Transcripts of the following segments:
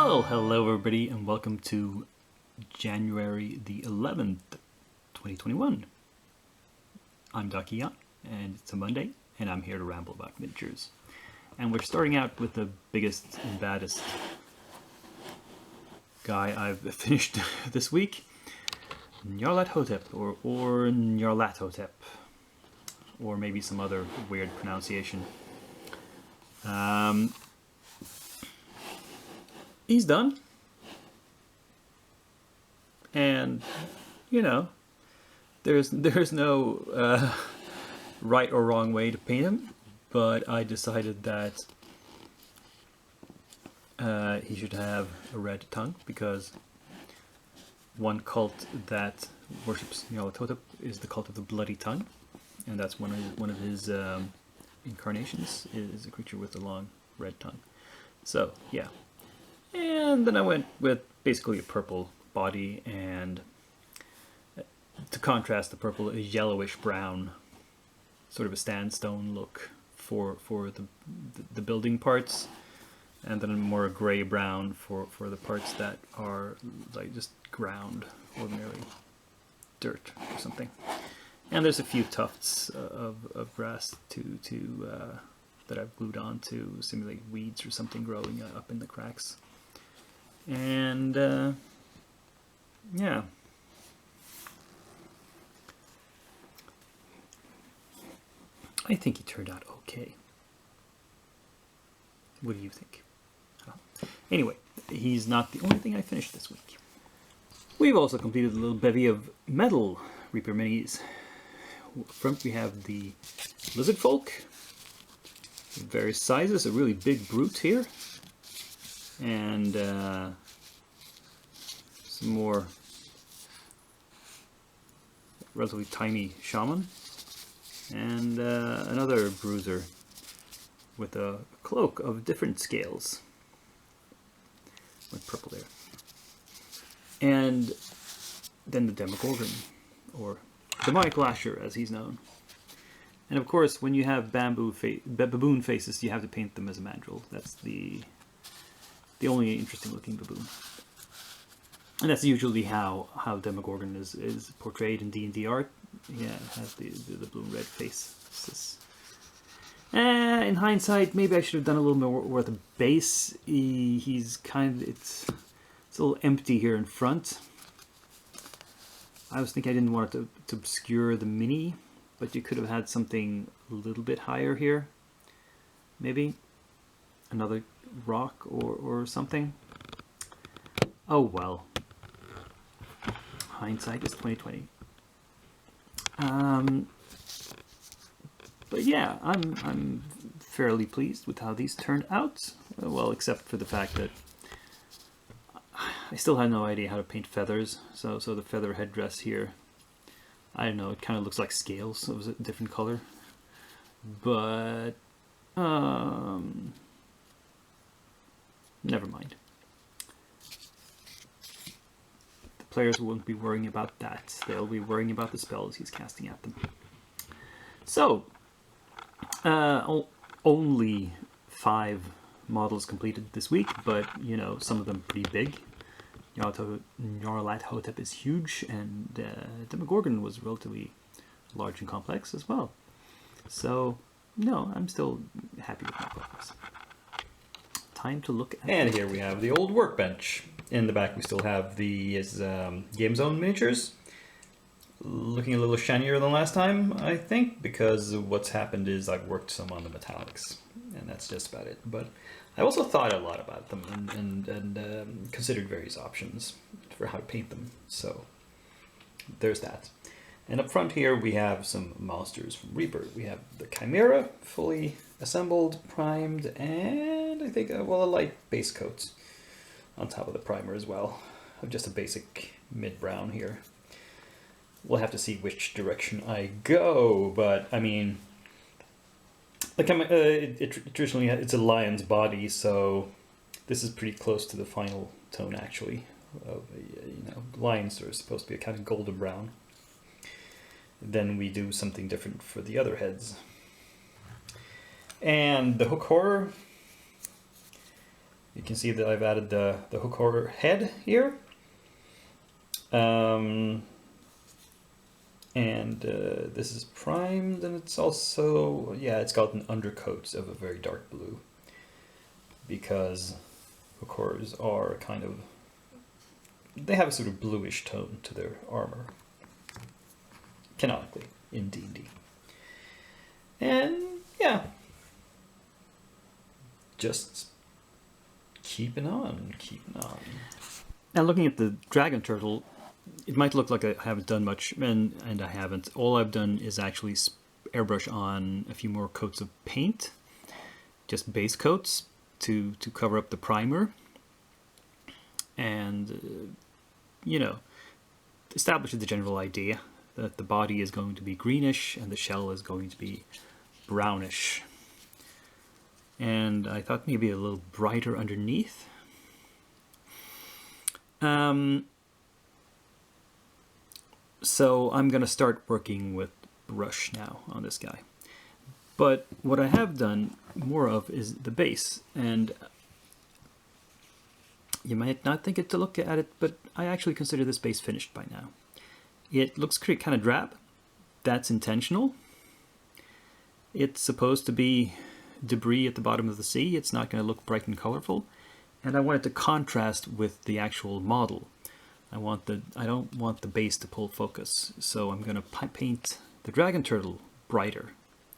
Well, hello everybody and welcome to January the 11th, 2021. I'm Dakian and it's a Monday and I'm here to ramble about miniatures. And we're starting out with the biggest and baddest guy I've finished this week, Nyarlathotep or Nyarlathotep, or maybe some other weird pronunciation. He's done, and you know, there's no right or wrong way to paint him, but I decided that he should have a red tongue because one cult that worships Nyarlathotep is the cult of the bloody tongue, and that's one of his incarnations is a creature with a long red tongue. So yeah. And then I went with basically a purple body, and to contrast the purple, a yellowish brown, sort of a sandstone look for the building parts, and then a more gray brown for the parts that are like just ground, ordinary dirt or something. And there's a few tufts of grass that I've glued on to simulate weeds or something growing up in the cracks. And yeah, I think he turned out okay. What do you think? Anyway, he's not the only thing I finished this week. We've also completed a little bevy of metal Reaper minis. Front we have the lizard folk, various sizes, a really big brute here. And some more relatively tiny shaman, and another bruiser with a cloak of different scales, with purple there. And then the Demogorgon, or Demonic Lasher as he's known. And of course, when you have baboon faces, you have to paint them as a mandrill. That's the only interesting looking baboon. And that's usually how Demogorgon is portrayed in D&D art. Yeah, it has the blue and red faces. In hindsight, maybe I should have done a little more with the base. He's kind of, it's a little empty here in front. I was thinking I didn't want it to obscure the mini, but you could have had something a little bit higher here. Maybe another rock or something. Oh well. Hindsight is 2020. But yeah, I'm fairly pleased with how these turned out. Well, except for the fact that I still had no idea how to paint feathers. So the feather headdress here, I don't know, it kind of looks like scales, so it was a different color. But never mind. The players won't be worrying about that. They'll be worrying about the spells he's casting at them. So, only 5 models completed this week, but you know, some of them pretty big. Nyarlathotep is huge, and Demogorgon was relatively large and complex as well. So, no, I'm still happy with my progress. Time to look at. And here we have the old workbench. In the back we still have the Game Zone miniatures. Looking a little shinier than last time, I think, because what's happened is I've worked some on the metallics, and that's just about it. But I also thought a lot about them and considered various options for how to paint them. So there's that. And up front here we have some monsters from Reaper. We have the Chimera, fully assembled, primed, and I think a light base coat on top of the primer as well. Just a basic mid-brown here. We'll have to see which direction I go, but I mean, like traditionally it's a lion's body, so this is pretty close to the final tone actually. Lions are supposed to be a kind of golden brown. Then we do something different for the other heads. And the hook horror, You can see that I've added the hook holder head here. This is primed, and it's also, yeah, it's got an undercoat of a very dark blue, because hook holders are kind of, they have a sort of bluish tone to their armor, canonically, in D&D. And yeah, just keeping on. Now looking at the dragon turtle, it might look like I haven't done much, and I haven't. All I've done is actually airbrush on a few more coats of paint, just base coats to cover up the primer, and you know, establish the general idea that the body is going to be greenish and the shell is going to be brownish. And I thought maybe a little brighter underneath. So I'm going to start working with brush now on this guy. But what I have done more of is the base. And you might not think it to look at it, but I actually consider this base finished by now. It looks kind of drab. That's intentional. It's supposed to be debris at the bottom of the sea. It's not going to look bright and colorful. And I want it to contrast with the actual model. I don't want the base to pull focus. So I'm going to paint the dragon turtle brighter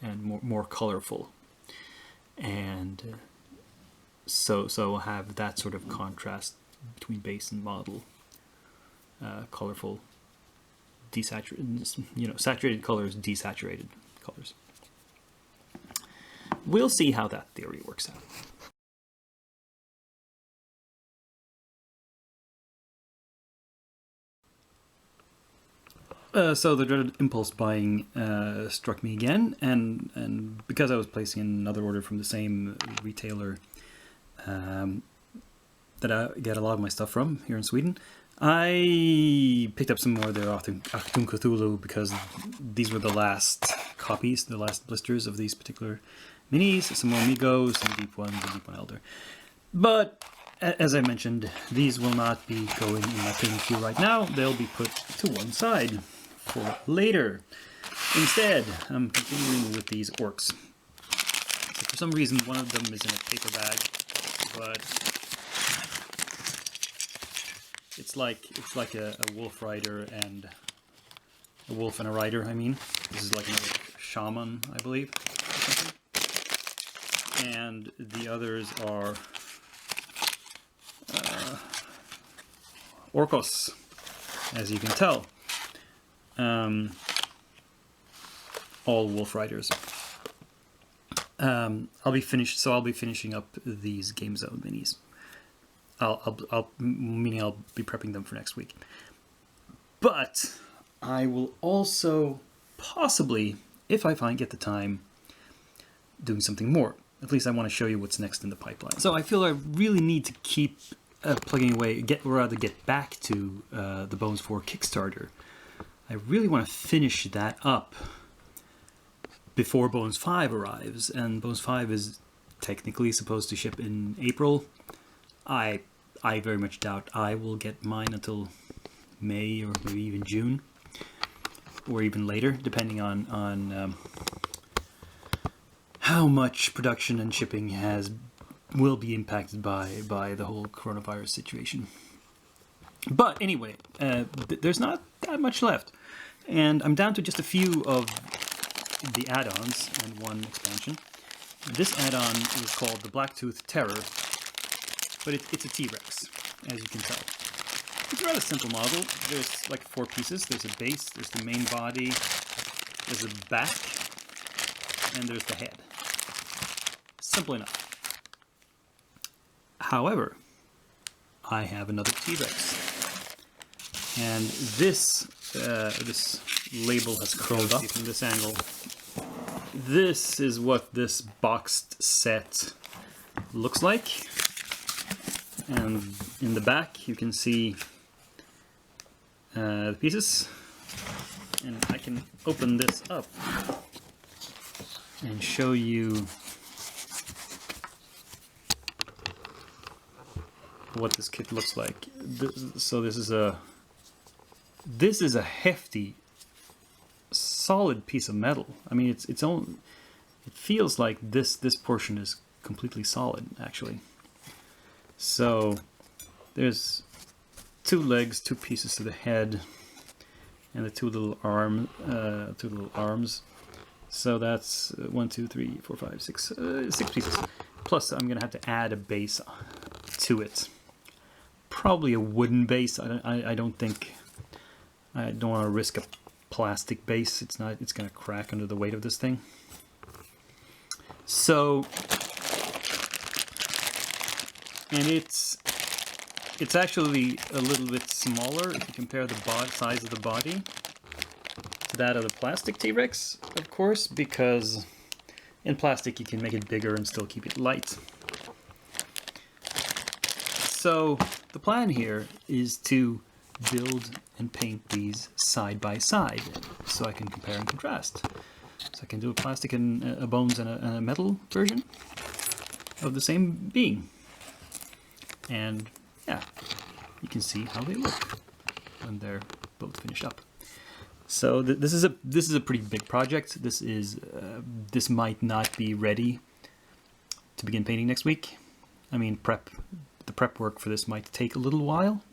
and more colorful. And so I'll have that sort of contrast between base and model. Colorful, desaturated, saturated colors, desaturated colors. We'll see how that theory works out. So the dreaded impulse buying struck me again, and because I was placing another order from the same retailer that I get a lot of my stuff from here in Sweden, I picked up some more of their Achtung Cthulhu because these were the last copies, the last blisters of these particular minis, some more Migos, some Deep Ones, and Deep One Elder. But as I mentioned, these will not be going in my printing queue right now. They'll be put to one side for later. Instead, I'm continuing with these orcs. So for some reason, one of them is in a paper bag, but it's like a wolf rider and a wolf and a rider. I mean, this is like another shaman, I believe, and the others are orcos, as you can tell. All wolf riders. I'll be finishing up these Game Zone minis. Meaning I'll be prepping them for next week. But I will also possibly, if I get the time, doing something more. At least I want to show you what's next in the pipeline. So I feel I really need to keep plugging away, get back to the Bones 4 Kickstarter. I really want to finish that up before Bones 5 arrives, and Bones 5 is technically supposed to ship in April. I very much doubt I will get mine until May or maybe even June, or even later, depending on how much production and shipping will be impacted by the whole coronavirus situation. But anyway, there's not that much left, and I'm down to just a few of the add-ons and one expansion. This add-on is called the Blacktooth Terror, but it's a T-Rex, as you can tell. It's a rather simple model. There's like 4 pieces. There's a base, there's the main body, there's a back, and there's the head. Simple enough. However, I have another T-Rex. And this label has curled up from this angle. This is what this boxed set looks like. And in the back you can see the pieces. And I can open this up and show you what this kit looks like. So this is a hefty, solid piece of metal. I mean, it's own. It feels like this portion is completely solid, actually. So there's 2 legs, 2 pieces to the head, and the 2 little arms. So that's 1, 2, 3, 4, 5, 6, 6 pieces. Plus, I'm gonna have to add a base to it. Probably a wooden base. I don't think. I don't want to risk a plastic base. It's gonna crack under the weight of this thing. So, and it's actually a little bit smaller if you compare the size of the body to that of the plastic T-Rex, of course, because in plastic you can make it bigger and still keep it light. So the plan here is to build and paint these side by side so I can compare and contrast. So I can do a plastic and a bones and a metal version of the same being. And yeah, you can see how they look when they're both finished up. So this is a pretty big project. This might not be ready to begin painting next week. I mean, the prep work for this might take a little while.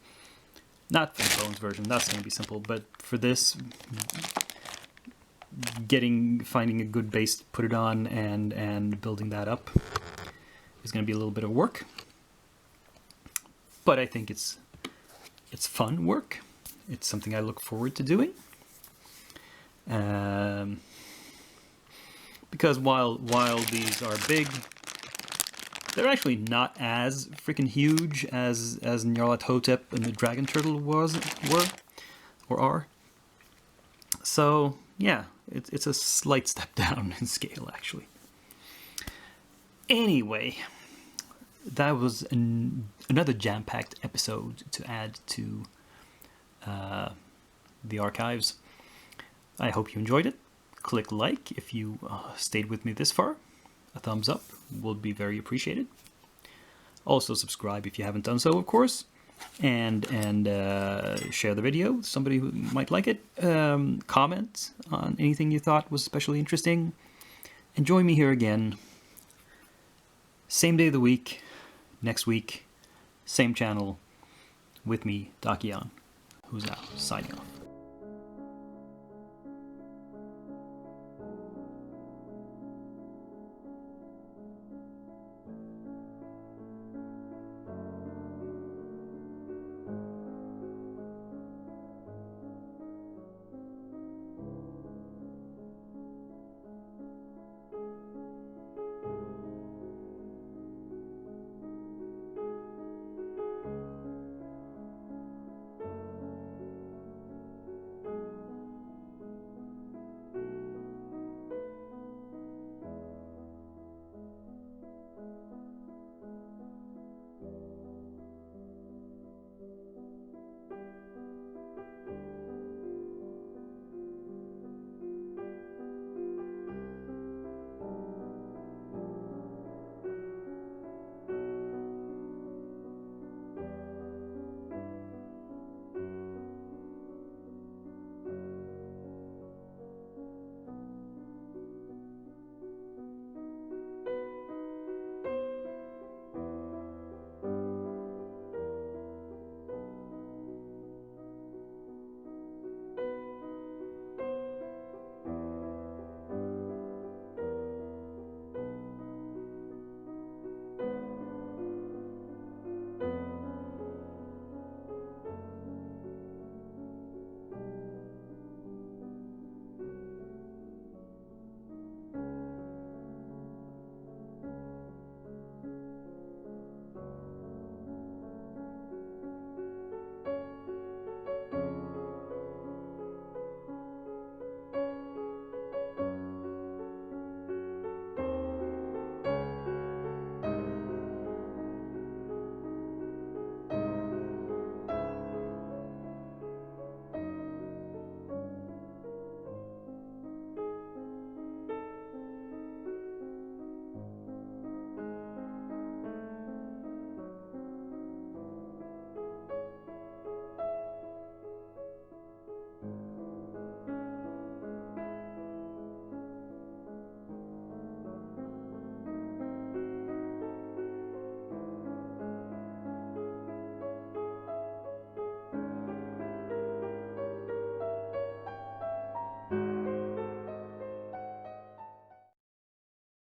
Not for the bones version, that's going to be simple, but for this, finding a good base to put it on and building that up is going to be a little bit of work. But I think it's fun work. It's something I look forward to doing. Because while these are big, they're actually not as freaking huge as Nyarlathotep and the Dragon Turtle are. So yeah, it's a slight step down in scale, actually. Anyway, that was another jam-packed episode to add to the archives. I hope you enjoyed it. Click like if you stayed with me this far. A thumbs up will be very appreciated. Also subscribe if you haven't done so, of course. And share the video with somebody who might like it. Comment on anything you thought was especially interesting. And join me here again. Same day of the week, next week, same channel, with me, Dakian, who's now signing off.